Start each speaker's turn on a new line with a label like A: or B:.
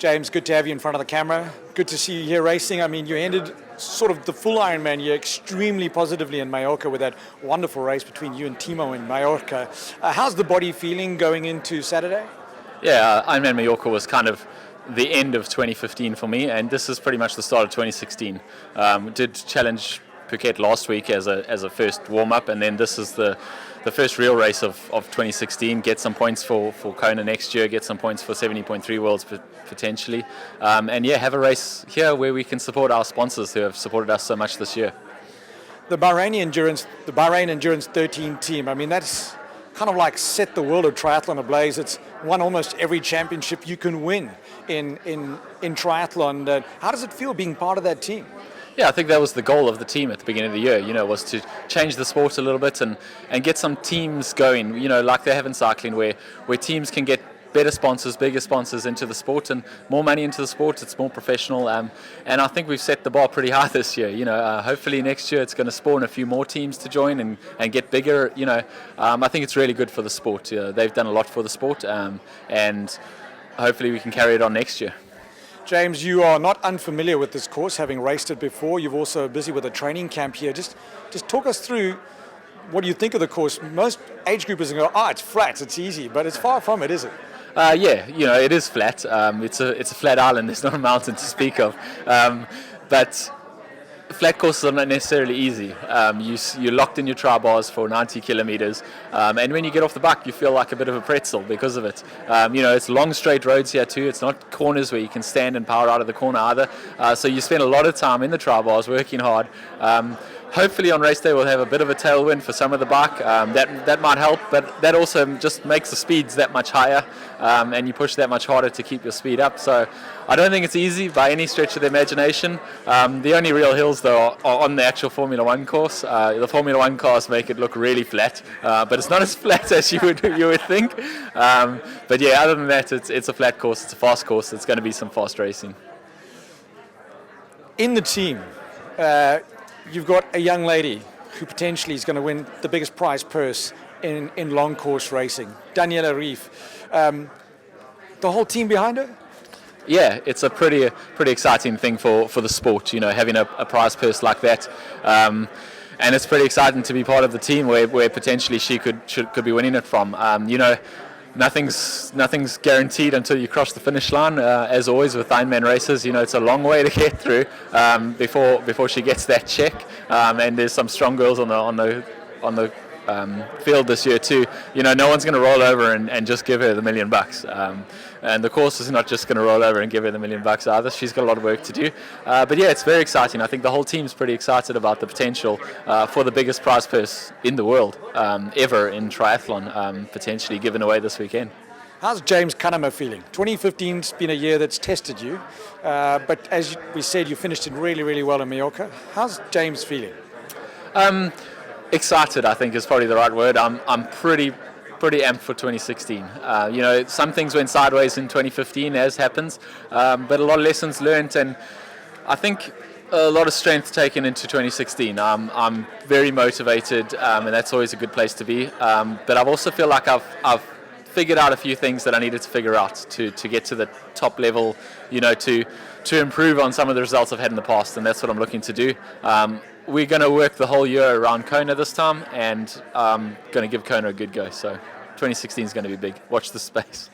A: James, good to have you in front of the camera. Good to see you here racing. I mean, you ended sort of the full Ironman year extremely positively in Mallorca with that wonderful race between you and Timo in Mallorca. How's the body feeling going into Saturday?
B: Yeah, Ironman Mallorca was kind of the end of 2015 for me, and this is pretty much the start of 2016. Did challenge Phuket last week as a first warm-up, and then this is the first real race of 2016. Get some points for Kona next year, get some points for 70.3 Worlds potentially, and yeah, have a race here where we can support our sponsors who have supported us so much this year.
A: The Bahrain Endurance 13 team, I mean, that's kind of like set the world of triathlon ablaze. It's won almost every championship you can win in triathlon. How does it feel being part of that team?
B: Yeah, I think that was the goal of the team at the beginning of the year, was to change the sport a little bit and get some teams going, like they have in cycling where teams can get better sponsors, bigger sponsors into the sport and more money into the sport. It's more professional, and I think we've set the bar pretty high this year. Hopefully next year it's going to spawn a few more teams to join and get bigger. I think it's really good for the sport. They've done a lot for the sport, and hopefully we can carry it on next year.
A: James, you are not unfamiliar with this course, having raced it before. You're also busy with a training camp here. Just talk us through what do you think of the course. Most age groupers go, it's flat, it's easy, but it's far from it, is it?
B: Yeah, it is flat. It's a flat island. There's not a mountain to speak of. But flat courses are not necessarily easy. You're locked in your tri bars for 90 kilometers, and when you get off the bike, you feel like a bit of a pretzel because of it. It's long straight roads here too. It's not corners where you can stand and power out of the corner either. So you spend a lot of time in the tri bars working hard. Hopefully on race day we'll have a bit of a tailwind for some of the bike. That might help, but that also just makes the speeds that much higher, and you push that much harder to keep your speed up. So I don't think it's easy by any stretch of the imagination. The only real hills though are on the actual Formula One course. The Formula One cars make it look really flat, but it's not as flat as you would think. But yeah, other than that, it's a flat course. It's a fast course. It's going to be some fast racing.
A: In the team, you've got a young lady who potentially is going to win the biggest prize purse in long course racing, Daniela Rief. The whole team behind her?
B: Yeah, it's a pretty exciting thing for the sport, having a prize purse like that. And it's pretty exciting to be part of the team where potentially she could be winning it from. Nothing's guaranteed until you cross the finish line. As always with Ironman races, it's a long way to get through before she gets that check. And there's some strong girls on the field this year too. No one's going to roll over and just give her the $1 million. And the course is not just going to roll over and give her the $1 million either. She's got a lot of work to do. But yeah, it's very exciting. I think the whole team's pretty excited about the potential for the biggest prize purse in the world ever in triathlon, potentially given away this weekend.
A: How's James Cunnama feeling? 2015's been a year that's tested you, but as we said, you finished it really, really well in Mallorca. How's James feeling?
B: Excited, I think, is probably the right word. I'm pretty amped for 2016. Some things went sideways in 2015, as happens, but a lot of lessons learned, and I think a lot of strength taken into 2016. I'm very motivated, and that's always a good place to be. But I also feel like I've figured out a few things that I needed to figure out to get to the top level, to improve on some of the results I've had in the past, and that's what I'm looking to do. We're going to work the whole year around Kona this time, and I'm going to give Kona a good go. So 2016 is going to be big. Watch this space.